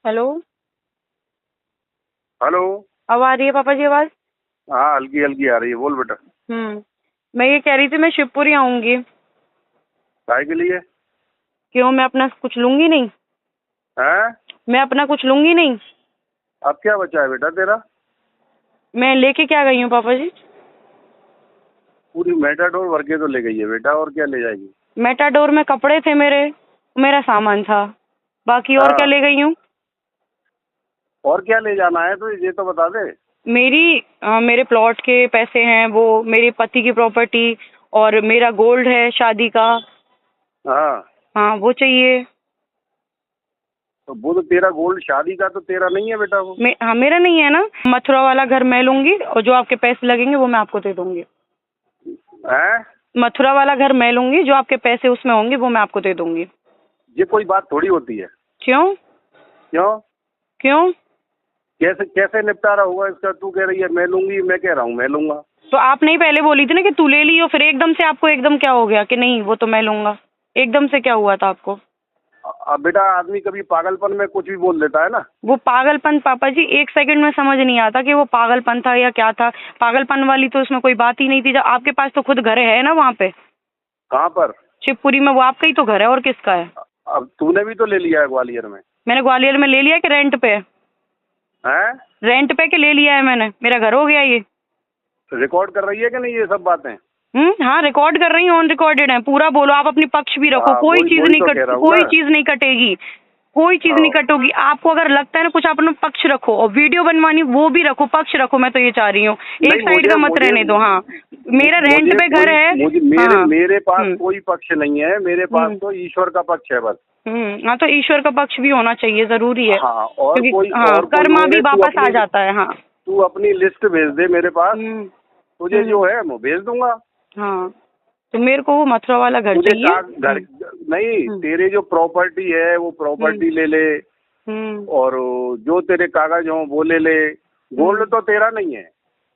Hello. Hello. अब आ रही है पापा जी आवाज? हाँ, हल्की हल्की आ रही है, बोल बेटा। मैं ये कह रही थी मैं शिवपुरी आऊंगी। काय के लिए? क्यों, मैं अपना कुछ लूंगी नहीं? हैं? मैं अपना कुछ लूंगी नहीं? अब क्या बचा है बेटा तेरा? मैं लेके क्या गई हूँ पापा जी? पूरी मेटाडोर भर के तो ले गई है बेटा, और क्या ले जाएगी? मेटाडोर में कपड़े थे मेरा सामान था। बाकी और क्या हाँ, ले गई हूँ? और क्या ले जाना है तो ये तो बता दे। मेरे प्लॉट के पैसे हैं, वो मेरे पति की प्रॉपर्टी, और मेरा गोल्ड है शादी का। हाँ, हाँ, वो चाहिए। तो वो तो तेरा गोल्ड शादी का तो तेरा नहीं है बेटा वो। हाँ, मेरा नहीं है ना। मथुरा वाला घर मैं लूंगी और जो आपके पैसे लगेंगे वो मैं आपको दे दूंगी। हैं? मथुरा वाला घर मैं लूंगी, जो आपके पैसे उसमें होंगे वो मैं आपको दे दूंगी। ये कोई बात थोड़ी होती है। क्यों? क्यों? क्यों? कैसे कैसे निपटारा हुआ इसका? तू कह रही है मैं लूंगी, मैं कह रहा हूँ मैं लूंगा। तो आप नहीं पहले बोली थी ना कि तू ले ली, और फिर एकदम से आपको एकदम क्या हो गया कि नहीं वो तो मैं लूंगा? एकदम से क्या हुआ था आपको? अब बेटा आदमी कभी पागलपन में कुछ भी बोल देता है ना। वो पागलपन पापा जी एक सेकंड में समझ नहीं आता कि वो पागलपन था या क्या था। पागलपन वाली तो उसमें कोई बात ही नहीं थी, जब आपके पास तो खुद घर है ना वहाँ पे कहाँ पर? शिवपुरी में। वो आपका ही तो घर है, और किसका है? अब तूने भी तो ले लिया है ग्वालियर में। मैंने ग्वालियर में ले लिया कि रेंट पे? हैं? रेंट पे के ले लिया है मैंने, मेरा घर हो गया ये। रिकॉर्ड कर रही है कि नहीं ये सब बातें? हाँ, रिकॉर्ड कर रही हूँ, ऑन रिकॉर्डेड है पूरा। बोलो, आप अपनी पक्ष भी रखो। हाँ, कोई वही चीज वही नहीं तो कट कह रहा हूँ कोई ना। चीज नहीं कटेगी। कोई चीज नहीं हाँ, कटोगी। आपको अगर लगता है ना कुछ, अपना पक्ष रखो, और वीडियो बनवानी वो भी रखो, पक्ष रखो। मैं तो ये चाह रही हूँ, एक नहीं साइड मुझे का मत मुझे रहने दो। हाँ, मेरा रेंट मुझे पे घर कोई है। मुझे मेरे हाँ। मेरे पास हम्म। कोई पक्ष नहीं है, मेरे पास हम्म। तो ईश्वर का पक्ष है बस। हाँ, तो ईश्वर का पक्ष भी होना चाहिए, जरूरी है। हाँ, क्योंकि हाँ, और कोई कर्मा भी होंगे। वापस आ जाता है। हाँ। तू अपनी लिस्ट भेज दे मेरे पास, हम्म। तुझे जो है मैं भेज दूंगा। हाँ, तो मेरे को वो मथुरा वाला घर तुझे चाहिए। घर नहीं, तेरे जो प्रॉपर्टी है वो प्रॉपर्टी ले ले, हम्म। और जो तेरे कागज हों वो ले ले। गोल्ड तो तेरा नहीं है।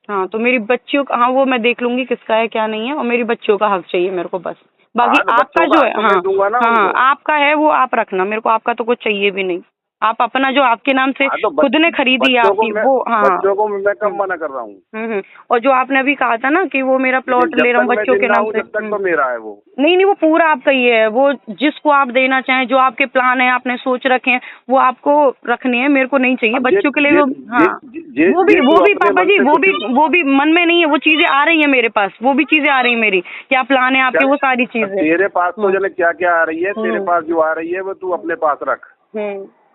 हाँ, तो मेरी बच्चियों का, हाँ वो मैं देख लूंगी किसका है क्या नहीं है, और मेरी बच्चियों का हक चाहिए मेरे को बस। बाकी हाँ, तो आपका बच्चों का जो है, हक तो हाँ। मैं दूंगा ना हाँ, उनको। आपका है वो आप रखना, मेरे को आपका तो कुछ चाहिए भी नहीं। आप अपना जो आपके नाम से हाँ, तो खुद ने खरीदी है आपकी वो, हाँ। बच्चों को मैं कब हम्म। मना कर रहा हूँ? और जो आपने अभी कहा था ना कि वो मेरा लेकिन प्लॉट जब ले रहा हूँ तक मैं बच्चों के जिंदा नाम हूँ से। जब तक तो मेरा है वो। नहीं नहीं, वो पूरा आपका ही है। वो जिसको आप देना चाहें, जो आपके प्लान है, आपने सोच रखे हैं, वो आपको रखने हैं, मेरे को नहीं चाहिए अब बच्चों के लिए। वो हाँ, ये तू वो भी अपने पापा मन जी, से कुछ। वो भी मन में नहीं है। वो चीजें आ रही है मेरे पास, वो भी चीजें आ रही है मेरी। क्या प्लान है आपके, वो सारी चीजें। तेरे पास तो जाने क्या क्या आ रही है, तेरे हम्म। पास जो आ रही है वो तू अपने पास रख।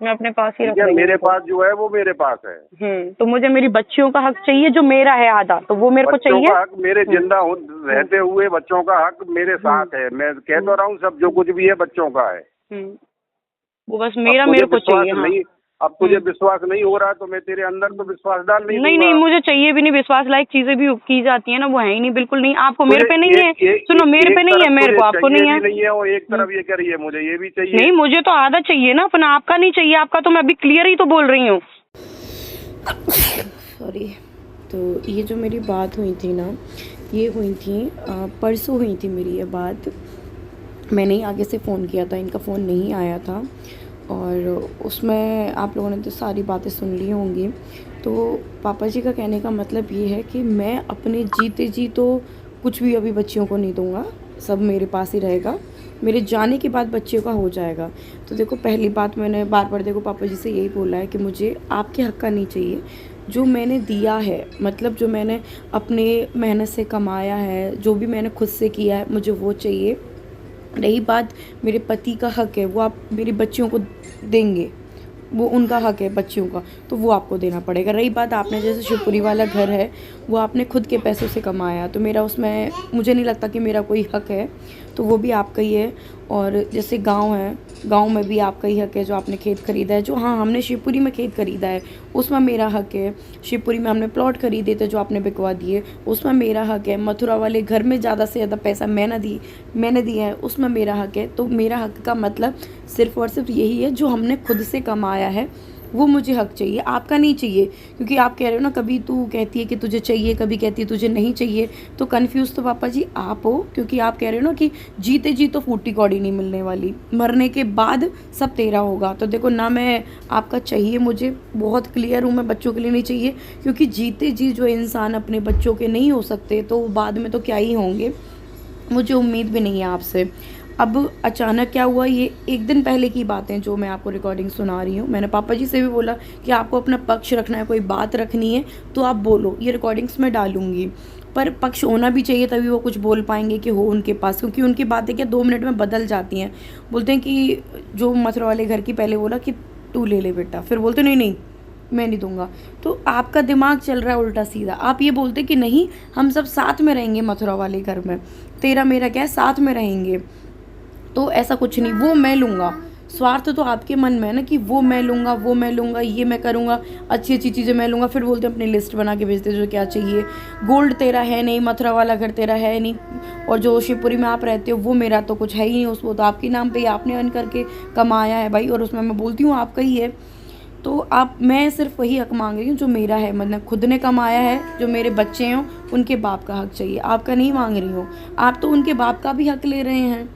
मैं अपने पास ही ठीक रख है, रही हूँ मेरे उनको। पास जो है वो मेरे पास है। तो मुझे मेरी बच्चियों का हक चाहिए, जो मेरा है आधा, तो वो मेरे को बच्चों चाहिए। का हक मेरे रहते हुए बच्चों का हक मेरे साथ है। मैं कह तो रहा हूँ सब जो कुछ भी है बच्चों का है। वो बस अब मेरा तुझे मेरे को विश्वास चाहिए। हाँ। नहीं अब तुझे विश्वास नहीं हो रहा तो मैं तेरे अंदर तो विश्वास डाल नहीं नहीं नहीं, दूंगा। मुझे चाहिए भी नहीं। विश्वास लायक चीजें भी की जाती है ना, वो है ही नहीं, बिल्कुल नहीं। आपको मेरे तुझे पे नहीं है। सुनो, मेरे पे नहीं है, तरफ मेरे तुझे को आपको चाहिए नहीं है। भी नहीं है, और एक तरफ ये करिए मुझे ये भी चाहिए। नहीं, मुझे तो आधा चाहिए ना अपना, आपका नहीं चाहिए। आपका तो मैं अभी क्लियर ही तो बोल रही हूँ। सॉरी। तो ये जो मेरी बात हुई थी ना, ये हुई थी परसों हुई थी मेरी ये बात। मैंने ही आगे से फ़ोन किया था, इनका फ़ोन नहीं आया था, और उसमें आप लोगों ने तो सारी बातें सुन ली होंगी। तो पापा जी का कहने का मतलब ये है कि मैं अपने जीते जी तो कुछ भी अभी बच्चियों को नहीं दूंगा, सब मेरे पास ही रहेगा। मेरे जाने के बाद बच्चियों का हो जाएगा। तो देखो, पहली बात मैंने बार बार देखो पापा जी से यही बोला है कि मुझे आपके हक का नहीं चाहिए। जो मैंने दिया है, मतलब जो मैंने अपने मेहनत से कमाया है, जो भी मैंने खुद से किया है, मुझे वो चाहिए। रही बात मेरे पति का हक है, वो आप मेरी बच्चियों को देंगे, वो उनका हक है बच्चियों का, तो वो आपको देना पड़ेगा। रही बात आपने जैसे शिवपुरी वाला घर है, वो आपने खुद के पैसों से कमाया, तो मेरा उसमें मुझे नहीं लगता कि मेरा कोई हक है, तो वो भी आपका ही है। और जैसे गांव है, गांव में भी आपका ही हक है, जो आपने खेत खरीदा है, जो हाँ हमने शिवपुरी में खेत खरीदा है उसमें मेरा हक है। शिवपुरी में हमने प्लॉट खरीदे थे जो आपने बिकवा दिए, उसमें मेरा हक है। मथुरा वाले घर में ज़्यादा से ज़्यादा पैसा मैंने दिया है, उसमें मेरा हक है। तो मेरा हक का मतलब सिर्फ़ और सिर्फ यही है, जो हमने खुद से कमाया है वो मुझे हक चाहिए, आपका नहीं चाहिए। क्योंकि आप कह रहे हो ना, कभी तू कहती है कि तुझे चाहिए, कभी कहती है तुझे नहीं चाहिए। तो कन्फ्यूज़ तो पापा जी आप हो, क्योंकि आप कह रहे हो ना कि जीते जी तो फूटी कौड़ी नहीं मिलने वाली, मरने के बाद सब तेरा होगा। तो देखो ना, मैं आपका चाहिए, मुझे बहुत क्लियर हूँ, मैं बच्चों के लिए नहीं चाहिए। क्योंकि जीते जी जो इंसान अपने बच्चों के नहीं हो सकते, तो बाद में तो क्या ही होंगे। मुझे उम्मीद भी नहीं है आपसे। अब अचानक क्या हुआ, ये एक दिन पहले की बातें जो मैं आपको रिकॉर्डिंग सुना रही हूँ। मैंने पापा जी से भी बोला कि आपको अपना पक्ष रखना है, कोई बात रखनी है तो आप बोलो, ये रिकॉर्डिंग्स मैं डालूंगी। पर पक्ष होना भी चाहिए, तभी वो कुछ बोल पाएंगे कि हो उनके पास। क्योंकि उनकी बातें क्या 2 मिनट में बदल जाती हैं। बोलते हैं कि जो मथुरा वाले घर की, पहले बोला कि तू ले ले बेटा, फिर बोलते नहीं नहीं मैं नहीं दूंगा। तो आपका दिमाग चल रहा है उल्टा सीधा। आप ये बोलते कि नहीं हम सब साथ में रहेंगे मथुरा वाले घर में, तेरा मेरा क्या है, साथ में रहेंगे। तो ऐसा कुछ नहीं, वो मैं लूँगा। स्वार्थ तो आपके मन में है ना कि वो मैं लूँगा, वो मैं लूँगा, ये मैं करूँगा, अच्छी अच्छी चीज़ें मैं लूँगा। फिर बोलते अपनी लिस्ट बना के भेजते जो क्या चाहिए। गोल्ड तेरा है नहीं, मथुरा वाला घर तेरा है नहीं, और जो शिवपुरी में आप रहते हो वो मेरा तो कुछ है ही नहीं। उसको तो आपके नाम पे ही आपने अर्न करके कमाया है भाई, और उसमें मैं बोलती हूँ आपका ही है। तो आप, मैं सिर्फ वही हक मांग रही हूँ जो मेरा है, मतलब खुद ने कमाया है। जो मेरे बच्चे हैं उनके बाप का हक चाहिए, आपका नहीं मांग रही हूँ। आप तो उनके बाप का भी हक ले रहे हैं,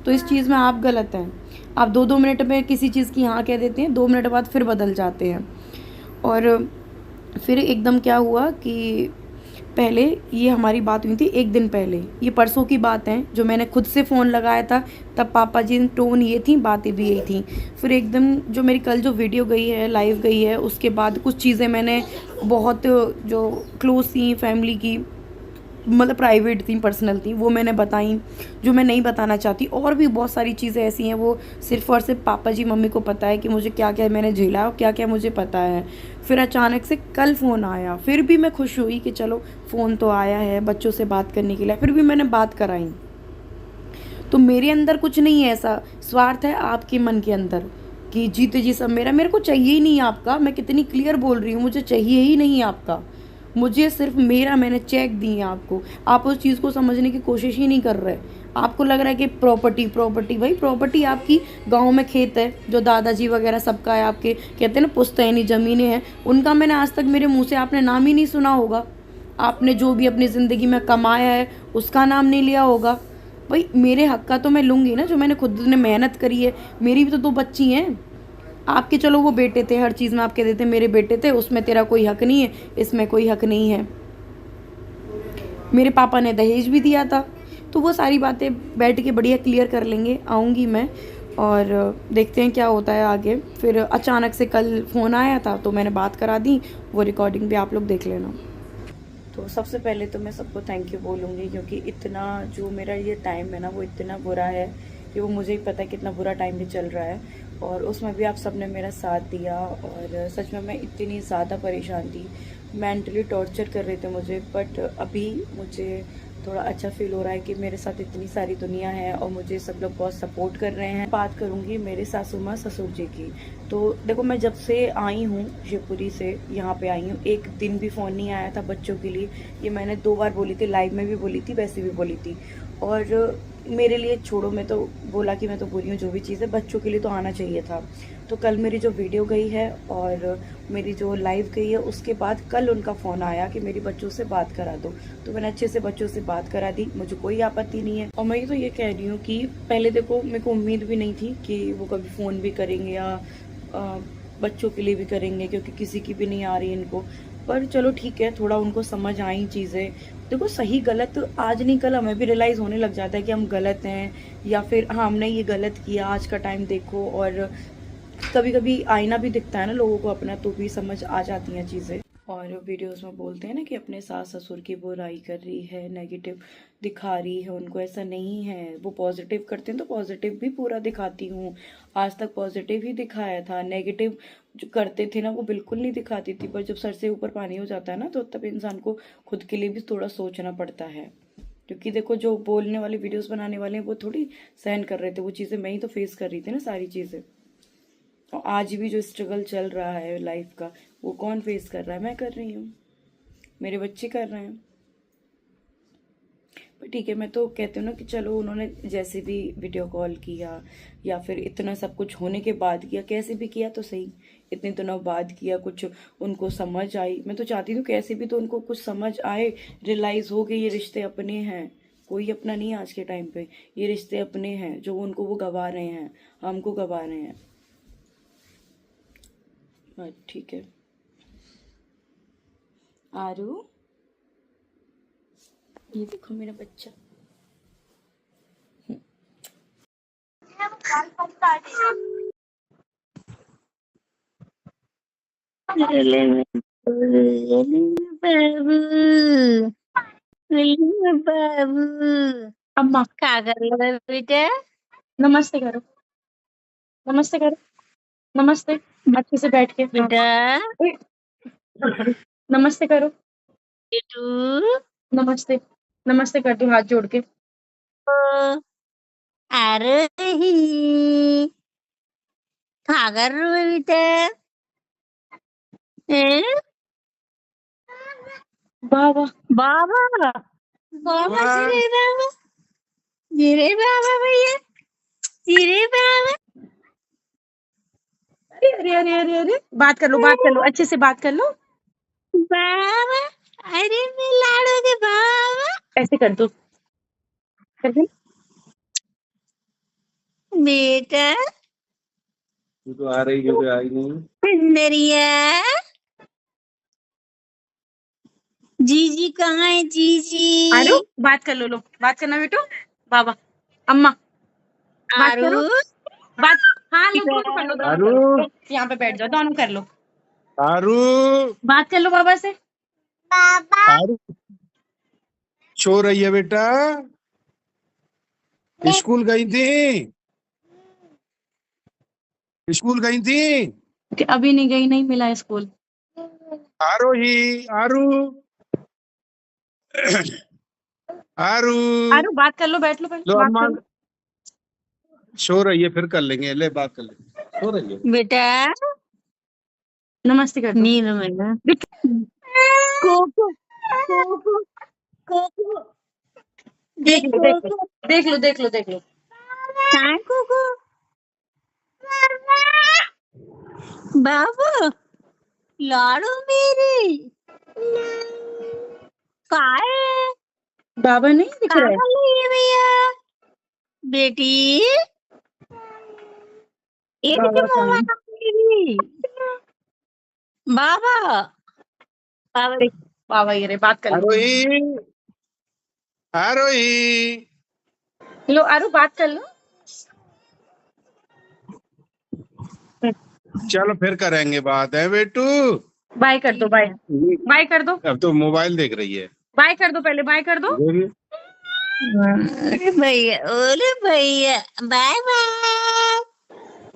तो इस चीज़ में आप गलत हैं। आप 2-2 मिनट में किसी चीज़ की हाँ कह देते हैं, 2 मिनट बाद फिर बदल जाते हैं। और फिर एकदम क्या हुआ कि पहले ये हमारी बात हुई थी एक दिन पहले, ये परसों की बात है, जो मैंने खुद से फ़ोन लगाया था तब पापा जी टोन ये थी, बातें भी यही थी। फिर एकदम जो मेरी कल जो वीडियो गई है, लाइव गई है, उसके बाद कुछ चीज़ें मैंने बहुत जो क्लोज थी फैमिली की, मतलब प्राइवेट थी, पर्सनल थी, वो मैंने बताई जो मैं नहीं बताना चाहती। और भी बहुत सारी चीज़ें ऐसी हैं, वो सिर्फ़ और सिर्फ पापा जी मम्मी को पता है कि मुझे क्या क्या मैंने झेला और क्या क्या मुझे पता है। फिर अचानक से कल फ़ोन आया, फिर भी मैं खुश हुई कि चलो फ़ोन तो आया है बच्चों से बात करने के लिए, फिर भी मैंने बात कराई। तो मेरे अंदर कुछ नहीं है ऐसा स्वार्थ, है आपके मन के अंदर कि जीते जी सब मेरा। मेरे को चाहिए ही नहीं आपका, मैं कितनी क्लियर बोल रही हूँ, मुझे चाहिए ही नहीं आपका। मुझे सिर्फ मेरा, मैंने चेक दी है आपको। आप उस चीज़ को समझने की कोशिश ही नहीं कर रहे। आपको लग रहा है कि प्रॉपर्टी प्रॉपर्टी, भाई प्रॉपर्टी आपकी गांव में खेत है जो दादाजी वगैरह सबका है, आपके कहते हैं ना पुश्तैनी ज़मीनें हैं, उनका मैंने आज तक मेरे मुँह से आपने नाम ही नहीं सुना होगा। आपने जो भी अपनी ज़िंदगी में कमाया है उसका नाम नहीं लिया होगा। भाई मेरे हक का तो मैं लूँगी ना, जो मैंने खुद ने मेहनत करी है। मेरी भी तो 2 बच्ची हैं। आपके चलो वो बेटे थे, हर चीज़ में आप कह देते मेरे बेटे थे, उसमें तेरा कोई हक नहीं है, इसमें कोई हक नहीं है। मेरे पापा ने दहेज भी दिया था। तो वो सारी बातें बैठ के बढ़िया क्लियर कर लेंगे, आऊँगी मैं, और देखते हैं क्या होता है आगे। फिर अचानक से कल फ़ोन आया था तो मैंने बात करा दी, वो रिकॉर्डिंग भी आप लोग देख लेना। तो सबसे पहले तो मैं सबको थैंक यू बोलूँगी, क्योंकि इतना जो मेरा ये टाइम है ना, वो इतना बुरा है कि वो मुझे ही पता है कितना बुरा टाइम भी चल रहा है, और उसमें भी आप सबने मेरा साथ दिया। और सच में मैं इतनी ज़्यादा परेशान थी, मेंटली टॉर्चर कर रहे थे मुझे, बट अभी मुझे थोड़ा अच्छा फील हो रहा है कि मेरे साथ इतनी सारी दुनिया है और मुझे सब लोग बहुत सपोर्ट कर रहे हैं। बात करूँगी मेरे सासू माँ ससुर जी की। तो देखो, मैं जब से आई हूँ शिवपुरी से यहाँ पे आई हूँ, एक दिन भी फ़ोन नहीं आया था बच्चों के लिए। ये मैंने 2 बार बोली थी, लाइव में भी बोली थी, वैसे भी बोली थी। और मेरे लिए छोड़ो, मैं तो बोला कि मैं तो बोली हूँ जो भी चीज़ है, बच्चों के लिए तो आना चाहिए था। तो कल मेरी जो वीडियो गई है और मेरी जो लाइव गई है, उसके बाद कल उनका फ़ोन आया कि मेरी बच्चों से बात करा दो। तो मैंने अच्छे से बच्चों से बात करा दी, मुझे कोई आपत्ति नहीं है। और मैं तो ये कह रही हूँ कि पहले देखो, मेरे को उम्मीद भी नहीं थी कि वो कभी फ़ोन भी करेंगे या बच्चों के लिए भी करेंगे, क्योंकि किसी की भी नहीं आ रही इनको। पर चलो ठीक है, थोड़ा उनको समझ आई चीज़ें। देखो, सही गलत आज नहीं कल हमें भी रियलाइज़ होने लग जाता है कि हम गलत हैं, या फिर हाँ हमने ये गलत किया। आज का टाइम देखो, और कभी कभी आईना भी दिखता है ना लोगों को अपना, तो भी समझ आ जाती हैं चीज़ें। और वीडियोस में बोलते हैं ना कि अपने सास ससुर की बुराई कर रही है, नेगेटिव दिखा रही है उनको, ऐसा नहीं है। वो पॉजिटिव करते हैं तो पॉजिटिव भी पूरा दिखाती हूँ। आज तक पॉजिटिव ही दिखाया था, नेगेटिव जो करते थे ना वो बिल्कुल नहीं दिखाती थी। पर जब सर से ऊपर पानी हो जाता है ना, तो तब इंसान को खुद के लिए भी थोड़ा सोचना पड़ता है। क्योंकि देखो, जो बोलने वाले वीडियोस बनाने वाले हैं वो थोड़ी सहन कर रहे थे वो चीज़ें, मैं ही तो फेस कर रही थी ना सारी चीज़ें। और आज भी जो स्ट्रगल चल रहा है लाइफ का, वो कौन फेस कर रहा है? मैं कर रही हूँ, मेरे बच्चे कर रहे हैं। पर ठीक है, मैं तो कहती हूँ ना कि चलो उन्होंने जैसे भी वीडियो कॉल किया या फिर इतना सब कुछ होने के बाद किया, कैसे भी किया तो सही, इतने दिनों बाद किया, कुछ उनको समझ आई। मैं तो चाहती हूँ कैसे भी तो उनको कुछ समझ आए, रियलाइज हो कि ये रिश्ते अपने हैं, कोई अपना नहीं है आज के टाइम पे, ये रिश्ते अपने हैं, जो उनको वो गवा रहे हैं, हमको गवा रहे हैं। हाँ ठीक है। आरू, ये देखो मेरा बच्चा। बाबू अम्मा क्या कर रहे हो बेटा? नमस्ते करो, नमस्ते करो, नमस्ते अच्छे से बैठ के। बेटा ओए, नमस्ते करो, बेटू नमस्ते, नमस्ते कर दो हाथ जोड़ के। अरे ही क्या कर रहे हो बेटा? हैं? वाह वाह, बाबा बाबा जीरे बाबा भैया, जीरे बाबा। अरे अरे अरे अरे अरे, बात कर लो, अच्छे से बात कर लो। बाबा अरे मैं लाडो के बाबा। ऐसे कर दो, कर दो। बेटा तू तो आ रही जो आई नहीं। सुंदरिया, जीजी कहाँ है जीजी? आरू बात कर लो, बात करना बेटू। बाबा अम्मा बात करो, आरू बात। हाँ लो, दोनों कर लो, दोनों आरू। कर लो। यहाँ पे बैठ जाओ, दोनों कर लो, आरू, बात कर लो बाबा से। आरू सो रही है बेटा? स्कूल गई थी? स्कूल गई थी? कि अभी नहीं गई, नहीं मिला स्कूल। आरोही, आरू, आरू, आरू बात कर लो, बैठ लो, लो बात अम्मा कर लो। सो रही है, फिर कर लेंगे, ले बात कर लेंगे। सो रही है। बेटा नमस्ते कर दो। नींद में ना। कोको कोको कोको देख लो, देख लो, कोको देख लो, देख लो, देख लो। कहाँ है कोको? बाबू लाडो मेरी कहाँ है? बाबा नहीं दिख कहाँ रहा है। कर रही है भैया? बेटी ये बाबा देखिए कहाँ मम्मा है? कहाँ गई? बाबा बाबा देख, बाबा ये रहे, बात कर लो। आरोही, आरोही, लो आरू बात कर लो। चलो फिर करेंगे बात, है बेटू? बाय कर दो, बाय, बाय कर दो, अब तो मोबाइल देख रही है। बाय कर दो, पहले बाय कर दो। अरे भैया बाय बाय।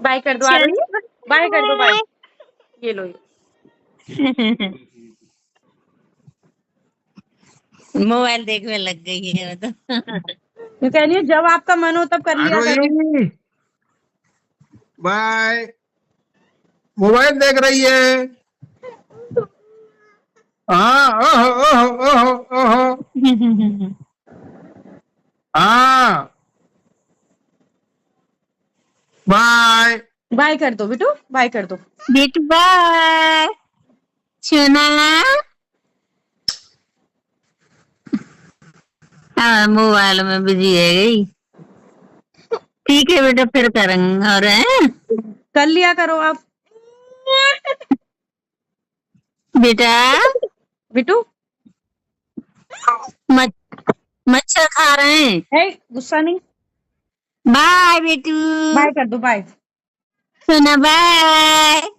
बाय कर दो आरू, बाय कर दो, बाय। ये लो, मोबाइल देखने लग गई है तो। मैं कह रही हूँ जब आपका मन हो तब कर लिया करो। आरोही, बाय। मोबाइल देख रही है। हाँ, ओहो ओहो ओहो ओहो, हाँ, बाय। बाय कर दो बेटू, बाय कर दो। बेटू बाय सुना। हाँ मोबाइल में बिजी है गई। ठीक है बेटा फिर करेंगे और हैं? कर लिया करो आप बेटा बेटू। मच्छर खा रहे हैं। है गुस्सा नहीं। बाय बेटू बाय कर दो, बाय। सुना बाय।